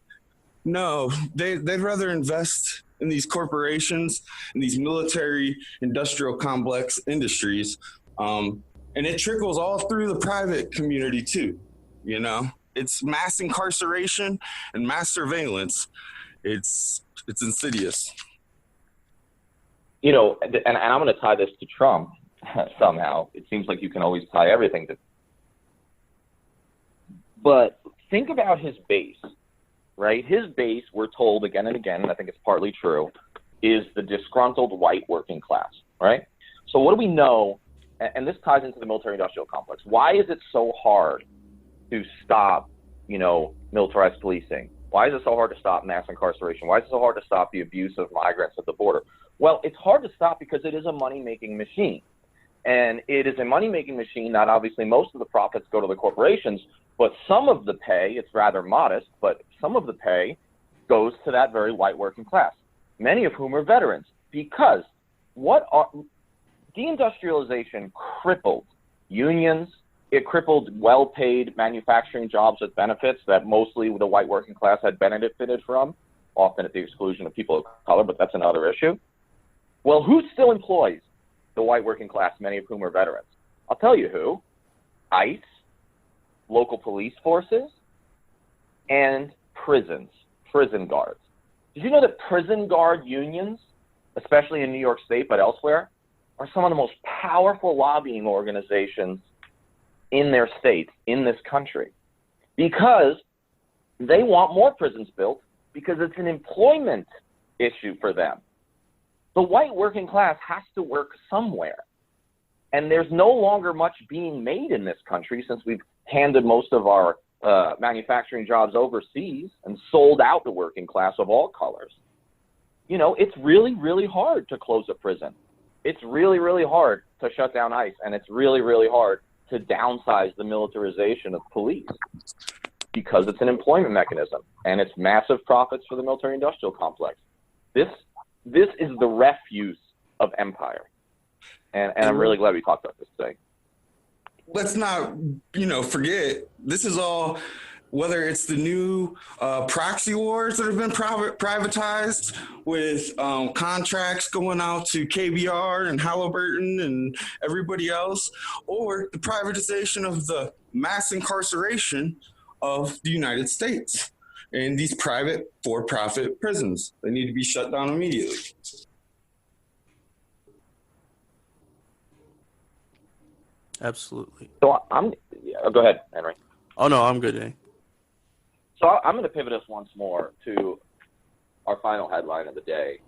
Speaker 4: no, they'd rather invest in these corporations, in these military industrial complex industries. And it trickles all through the private community too, It's mass incarceration and mass surveillance. It's insidious.
Speaker 2: And I'm going to tie this to Trump somehow. It seems like you can always tie everything to. But think about his base, right? His base, we're told again and again, and I think it's partly true, is the disgruntled white working class, right? So what do we know? And this ties into the military-industrial complex. Why is it so hard to stop, militarized policing? Why is it so hard to stop mass incarceration? Why is it so hard to stop the abuse of migrants at the border? Well, it's hard to stop because it is a money-making machine. And it is a money-making machine that obviously most of the profits go to the corporations, but some of the pay, it's rather modest, but some of the pay goes to that very white working class, many of whom are veterans, because deindustrialization crippled unions. It crippled well-paid manufacturing jobs with benefits that mostly the white working class had benefited from, often at the exclusion of people of color, but that's another issue. Well, who still employs the white working class, many of whom are veterans? I'll tell you who. ICE, local police forces, and prisons, prison guards. Did you know that prison guard unions, especially in New York State but elsewhere, are some of the most powerful lobbying organizations in their states, in this country? Because they want more prisons built, because it's an employment issue for them. The white working class has to work somewhere. And there's no longer much being made in this country since we've handed most of our manufacturing jobs overseas and sold out the working class of all colors. You know, it's really, really hard to close a prison. It's really, really hard to shut down ICE, and it's really, really hard to downsize the militarization of police because it's an employment mechanism, and it's massive profits for the military-industrial complex. This is the refuse of empire, and I'm really glad we talked about this today.
Speaker 4: Let's not, forget, this is all, whether it's the new proxy wars that have been privatized with contracts going out to KBR and Halliburton and everybody else, or the privatization of the mass incarceration of the United States and these private for-profit prisons. They need to be shut down immediately.
Speaker 1: Absolutely.
Speaker 2: So go ahead, Henry.
Speaker 1: Oh, no, I'm good, eh?
Speaker 2: So I'm going to pivot us once more to our final headline of the day.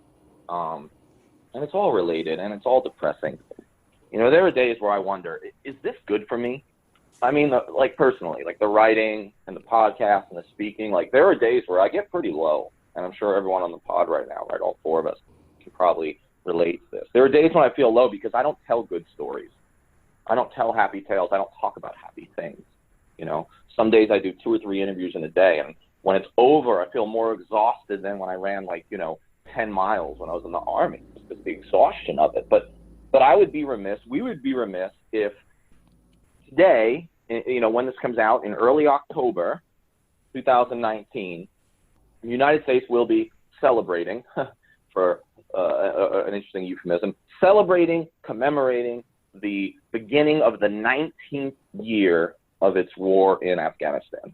Speaker 2: And it's all related, and it's all depressing. You know, there are days where I wonder, is this good for me? I mean, personally, the writing and the podcast and the speaking, there are days where I get pretty low. And I'm sure everyone on the pod right now, right, all four of us, can probably relate to this. There are days when I feel low because I don't tell good stories. I don't tell happy tales. I don't talk about happy things. You know, some days I do 2 or 3 interviews in a day, and when it's over, I feel more exhausted than when I ran 10 miles when I was in the Army, just the exhaustion of it. But I would be remiss, we would be remiss if today, when this comes out in early October 2019, the United States will be celebrating, for an interesting euphemism, commemorating the beginning of the 19th year of its war in Afghanistan.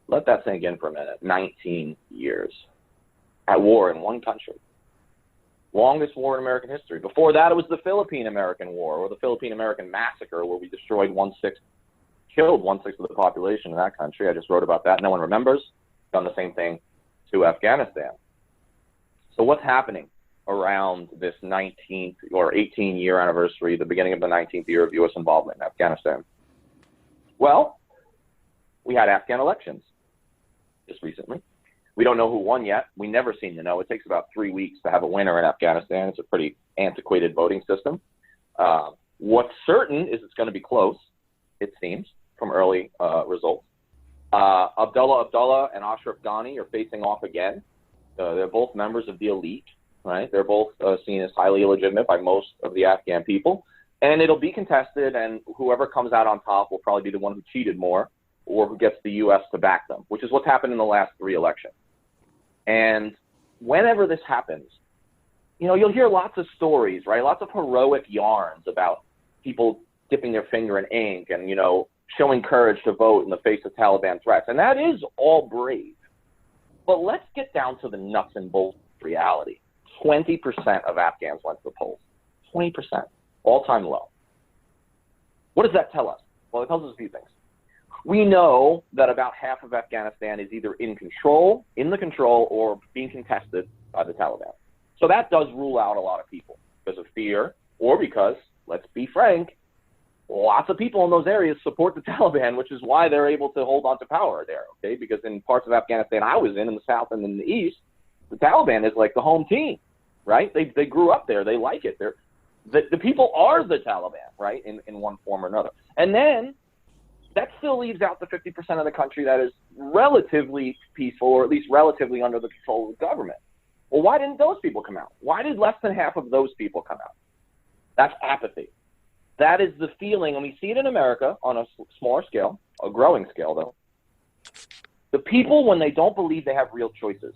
Speaker 2: Let that sink in for a minute. 19 years at war in one country. Longest war in American history. Before that, it was the Philippine-American War, or the Philippine-American Massacre, where we killed 1/6 of the population in that country. I just wrote about that. No one remembers. Done the same thing to Afghanistan. So what's happening around this 19th or 18-year anniversary, the beginning of the 19th year of U.S. involvement in Afghanistan? Well, we had Afghan elections just recently. We don't know who won yet. We never seem to know. It takes about 3 weeks to have a winner in Afghanistan. It's a pretty antiquated voting system. What's certain is it's going to be close, it seems, from early results. Abdullah and Ashraf Ghani are facing off again. They're both members of the elite, right? They're both seen as highly illegitimate by most of the Afghan people. And it'll be contested, and whoever comes out on top will probably be the one who cheated more or who gets the U.S. to back them, which is what's happened in the last 3 elections. And whenever this happens, you'll hear lots of stories, right? Lots of heroic yarns about people dipping their finger in ink and, showing courage to vote in the face of Taliban threats. And that is all brave. But let's get down to the nuts and bolts of reality. 20% of Afghans went to the polls. 20%. All-time low. What does that tell us? Well, it tells us a few things. We know that about half of Afghanistan is either in the control, or being contested by the Taliban. So that does rule out a lot of people because of fear, or because, let's be frank, lots of people in those areas support the Taliban, which is why they're able to hold on to power there, okay? Because in parts of Afghanistan I was in the south and in the east, the Taliban is like the home team, right? They grew up there. They like it. The people are the Taliban, right, in one form or another. And then that still leaves out the 50% of the country that is relatively peaceful, or at least relatively under the control of the government. Well, why didn't those people come out? Why did less than half of those people come out? That's apathy. That is the feeling, and we see it in America on a smaller scale, a growing scale, though. The people, when they don't believe they have real choices,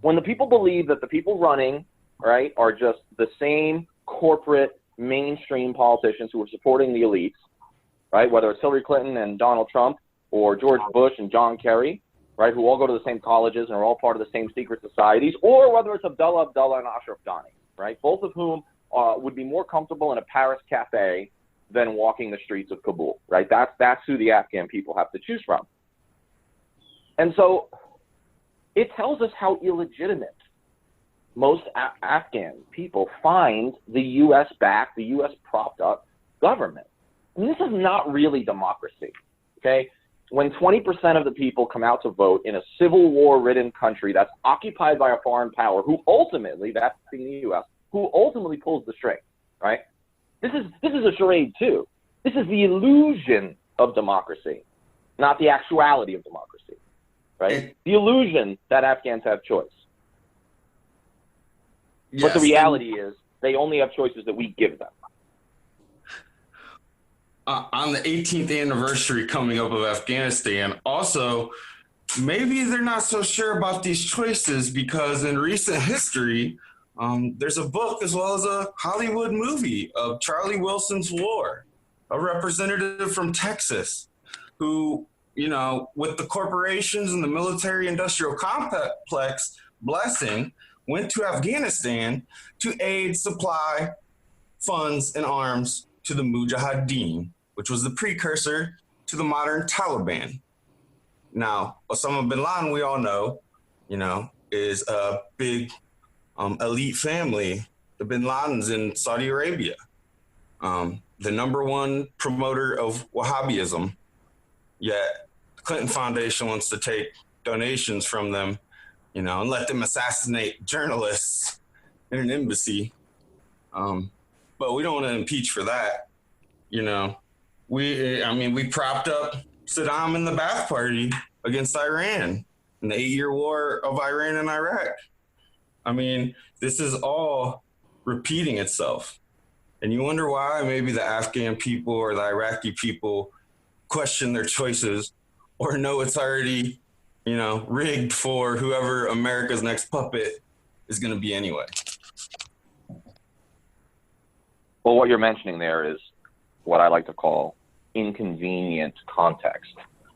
Speaker 2: when the people believe that the people running, right, are just the same corporate mainstream politicians who are supporting the elites, right, whether it's Hillary Clinton and Donald Trump or George Bush and John Kerry, right, who all go to the same colleges and are all part of the same secret societies, or whether it's Abdullah and Ashraf Ghani, right, both of whom would be more comfortable in a Paris cafe than walking the streets of Kabul, right? That's who the Afghan people have to choose from. And so it tells us how illegitimate most Afghan people find the U.S.-backed, the U.S.-propped up government. And this is not really democracy, okay? When 20% of the people come out to vote in a civil war-ridden country that's occupied by a foreign power who ultimately, that's the U.S., who ultimately pulls the string, right? This is a charade too. This is the illusion of democracy, not the actuality of democracy, right? The illusion that Afghans have choice. Yes, but the reality is they only have choices that we give them.
Speaker 4: On the 18th anniversary coming up of Afghanistan, also, maybe they're not so sure about these choices because in recent history, there's a book as well as a Hollywood movie of Charlie Wilson's War, a representative from Texas who, you know, with the corporations and the military-industrial complex blessing, went to Afghanistan to aid supply funds and arms to the Mujahideen, which was the precursor to the modern Taliban. Now, Osama bin Laden, we all know, you know, is a big elite family. The bin Ladens in Saudi Arabia, the number one promoter of Wahhabism, yet the Clinton Foundation wants to take donations from them, you know, and let them assassinate journalists in an embassy. But we don't want to impeach for that. You know, we propped up Saddam and the Ba'ath Party against Iran in the 8-year war of Iran and Iraq. I mean, this is all repeating itself. And you wonder why maybe the Afghan people or the Iraqi people question their choices or know it's already, you know, rigged for whoever America's next puppet is going to be anyway.
Speaker 2: Well, what you're mentioning there is what I like to call inconvenient context.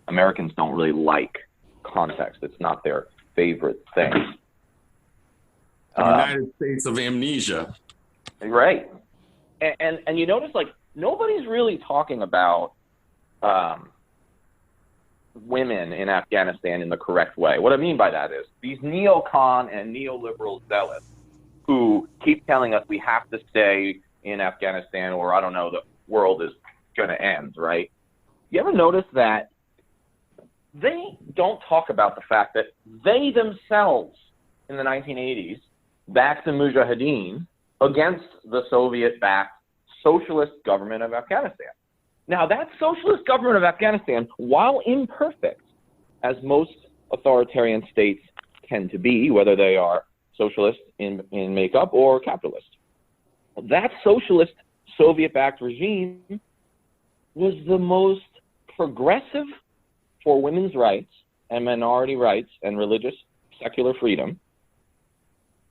Speaker 2: Americans don't really like context. It's not their favorite thing.
Speaker 4: The United States of amnesia.
Speaker 2: Right. And you notice, like, nobody's really talking about women in Afghanistan in the correct way. What I mean by that is these neocon and neoliberal zealots who keep telling us we have to stay in Afghanistan or, I don't know, the world is going to end, right? You ever notice that they don't talk about the fact that they themselves in the 1980s backed the Mujahideen against the Soviet-backed socialist government of Afghanistan. Now, that socialist government of Afghanistan, while imperfect, as most authoritarian states tend to be, whether they are socialist in makeup or capitalist, that socialist Soviet-backed regime was the most progressive for women's rights and minority rights and religious secular freedom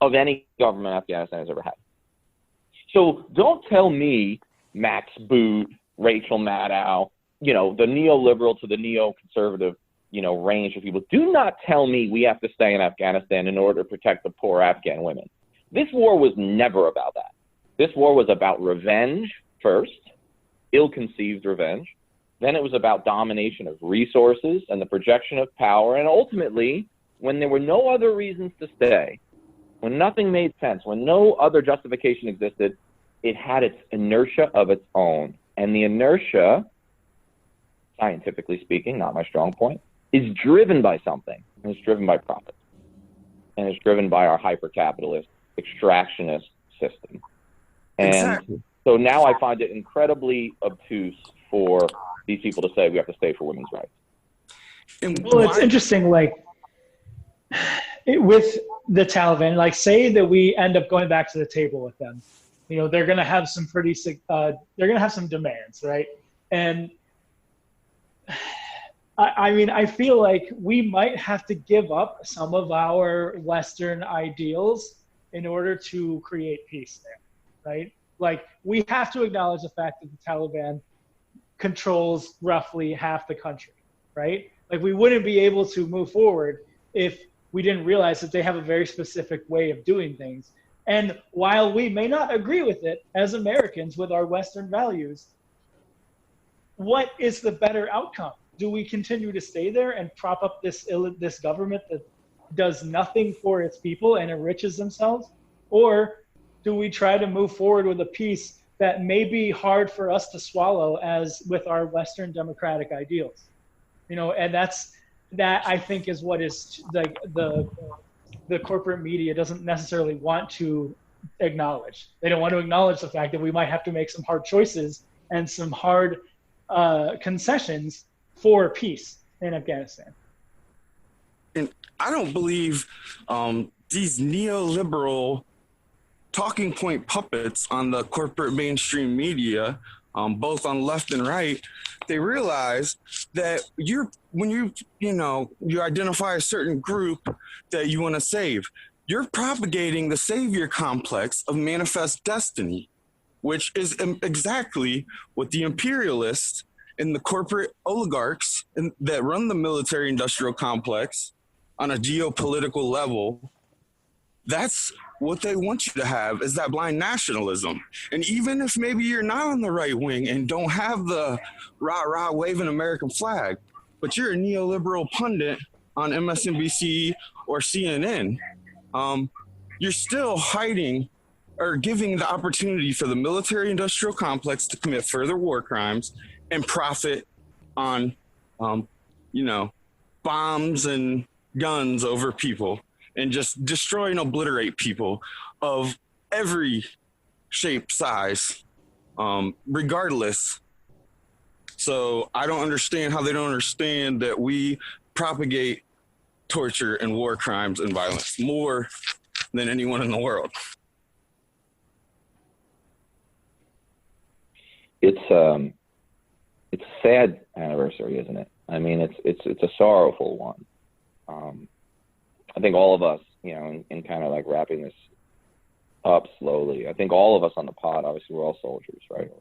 Speaker 2: of any government Afghanistan has ever had. So don't tell me Max Boot, Rachel Maddow, you know, the neoliberal to the neoconservative, you know, range of people. Do not tell me we have to stay in Afghanistan in order to protect the poor Afghan women. This war was never about that. This war was about revenge first, ill-conceived revenge. Then it was about domination of resources and the projection of power. And ultimately, when there were no other reasons to stay, when nothing made sense, when no other justification existed, it had its inertia of its own. And the inertia, scientifically speaking, not my strong point, is driven by something. And it's driven by profit. And it's driven by our hyper-capitalist, extractionist system. And
Speaker 4: exactly.
Speaker 2: So now I find it incredibly obtuse for these people to say we have to stay for women's rights.
Speaker 3: Well, it's interesting, like with the Taliban, like say that we end up going back to the table with them, they're going to have some they're going to have some demands, right? And I mean, I feel like we might have to give up some of our Western ideals in order to create peace there, right? Like we have to acknowledge the fact that the Taliban controls roughly half the country, right? Like we wouldn't be able to move forward if we didn't realize that they have a very specific way of doing things. And while we may not agree with it as Americans with our Western values, what is the better outcome? Do we continue to stay there and prop up this government that does nothing for its people and enriches themselves? Or do we try to move forward with a peace that may be hard for us to swallow as with our Western democratic ideals? And that I think is what is like the corporate media doesn't necessarily want to acknowledge. They don't want to acknowledge the fact that we might have to make some hard choices and some hard concessions for peace in Afghanistan.
Speaker 4: And I don't believe these neoliberal talking point puppets on the corporate mainstream media, both on left and right, they realize that when you identify a certain group that you want to save, you're propagating the savior complex of manifest destiny, which is exactly what the imperialists and the corporate oligarchs that run the military industrial complex on a geopolitical level, that's what they want you to have, is that blind nationalism. And even if maybe you're not on the right wing and don't have the rah-rah waving American flag, but you're a neoliberal pundit on MSNBC or CNN, you're still hiding or giving the opportunity for the military industrial complex to commit further war crimes and profit on, bombs and guns over people and just destroy and obliterate people of every shape, size, regardless. So I don't understand how they don't understand that we propagate torture and war crimes and violence more than anyone in the world.
Speaker 2: It's a sad anniversary, isn't it? I mean, it's a sorrowful one. I think all of us, in kind of like wrapping this up slowly, I think all of us on the pod, obviously we're all soldiers, right?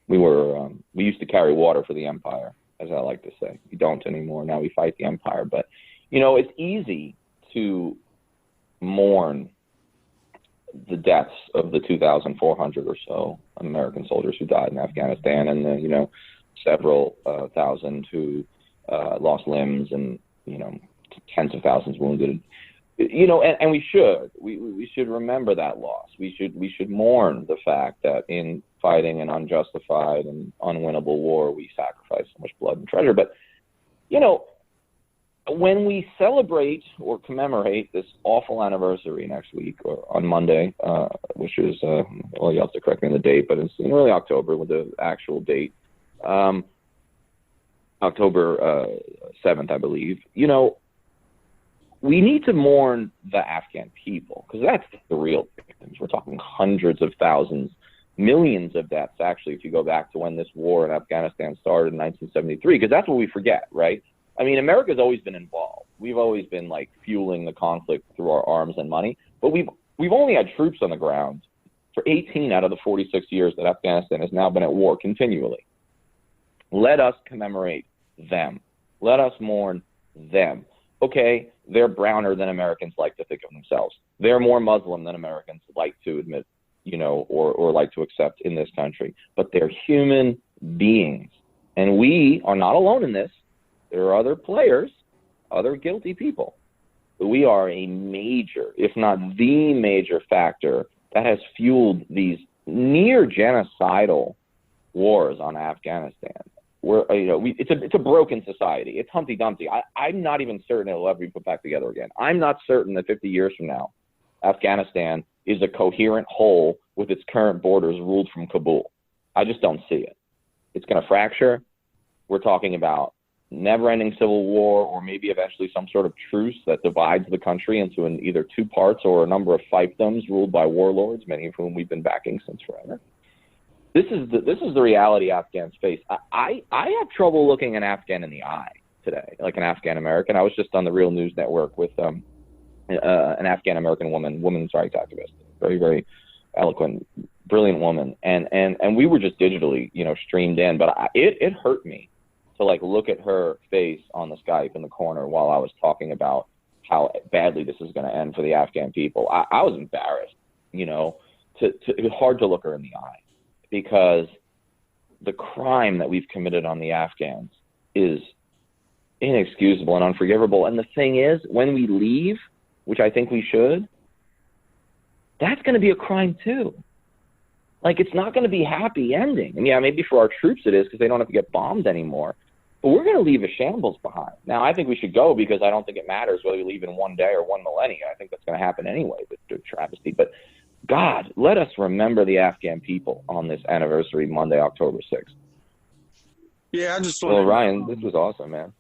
Speaker 2: We used to carry water for the empire, as I like to say. We don't anymore. Now we fight the empire. But, it's easy to mourn the deaths of the 2,400 or so American soldiers who died in Afghanistan, and then, several thousand who lost limbs, and, tens of thousands wounded. And we should remember that loss. We should mourn the fact that in fighting an unjustified and unwinnable war, we sacrificed so much blood and treasure. But, when we celebrate or commemorate this awful anniversary next week or on Monday, which is, well, you have to correct me on the date, but it's in early October with the actual date, October 7th, I believe, we need to mourn the Afghan people, because that's the real victims. We're talking hundreds of thousands, millions of deaths, actually, if you go back to when this war in Afghanistan started in 1973, because that's what we forget, right? I mean, America's always been involved. We've always been like fueling the conflict through our arms and money, but we've only had troops on the ground for 18 out of the 46 years that Afghanistan has now been at war continually. Let us commemorate them. Let us mourn them. Okay, they're browner than Americans like to think of themselves. They're more Muslim than Americans like to admit, or like to accept in this country. But they're human beings. And we are not alone in this. There are other players, other guilty people. But we are a major, if not the major factor that has fueled these near genocidal wars on Afghanistan. It's a broken society. It's Humpty Dumpty. I'm not even certain it'll ever be put back together again. I'm not certain that 50 years from now, Afghanistan is a coherent whole with its current borders ruled from Kabul. I just don't see it. it's going to fracture. We're talking about never-ending civil war, or maybe eventually some sort of truce that divides the country into either two parts or a number of fiefdoms ruled by warlords, many of whom we've been backing since forever. This is the reality Afghans face. I have trouble looking an Afghan in the eye today, like an Afghan American. I was just on the Real News Network with an Afghan American women's rights activist, very, very eloquent, brilliant woman, and we were just digitally, streamed in. But it hurt me to like look at her face on the Skype in the corner while I was talking about how badly this is going to end for the Afghan people. I was embarrassed, it was hard to look her in the eye, because the crime that we've committed on the Afghans is inexcusable and unforgivable. And the thing is, when we leave, which I think we should, that's going to be a crime too. Like, it's not going to be happy ending. And yeah, maybe for our troops it is, because they don't have to get bombed anymore. But we're going to leave a shambles behind. Now, I think we should go, because I don't think it matters whether we leave in one day or one millennia. I think that's going to happen anyway, the travesty. But God, let us remember the Afghan people on this anniversary Monday, October 6th.
Speaker 4: Yeah, I just
Speaker 2: Well, Ryan, this was awesome, man.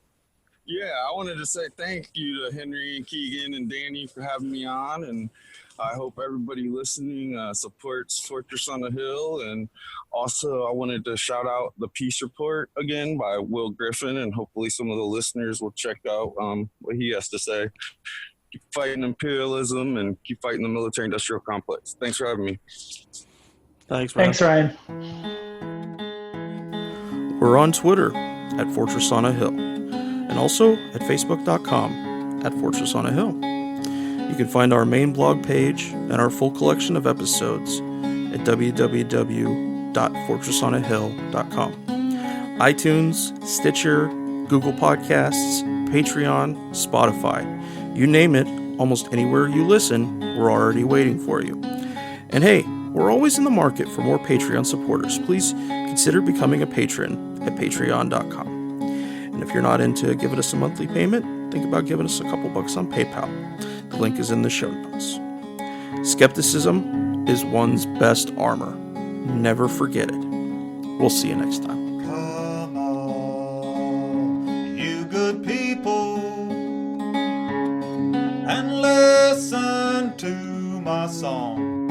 Speaker 4: Yeah, I wanted to say thank you to Henry and Keegan and Danny for having me on, and I hope everybody listening supports Fortress on the Hill. And also, I wanted to shout out The Peace Report again by Will Griffin, and hopefully some of the listeners will check out what he has to say. Keep fighting imperialism and keep fighting the military-industrial complex. Thanks for having me.
Speaker 1: Thanks, man.
Speaker 3: Thanks, Ryan.
Speaker 1: We're on Twitter at Fortress on a Hill, and also at Facebook.com at Fortress on a Hill. You can find our main blog page and our full collection of episodes at www.fortressonahill.com. iTunes, Stitcher, Google Podcasts, Patreon, Spotify. You name it, almost anywhere you listen, we're already waiting for you. And hey, we're always in the market for more Patreon supporters. Please consider becoming a patron at patreon.com. And if you're not into giving us a monthly payment, think about giving us a couple bucks on PayPal. The link is in the show notes. Skepticism is one's best armor. Never forget it. We'll see you next time.
Speaker 5: Come on, you good people, and listen to my song.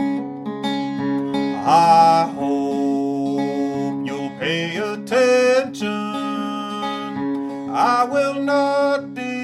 Speaker 5: I hope you'll pay attention. I will not be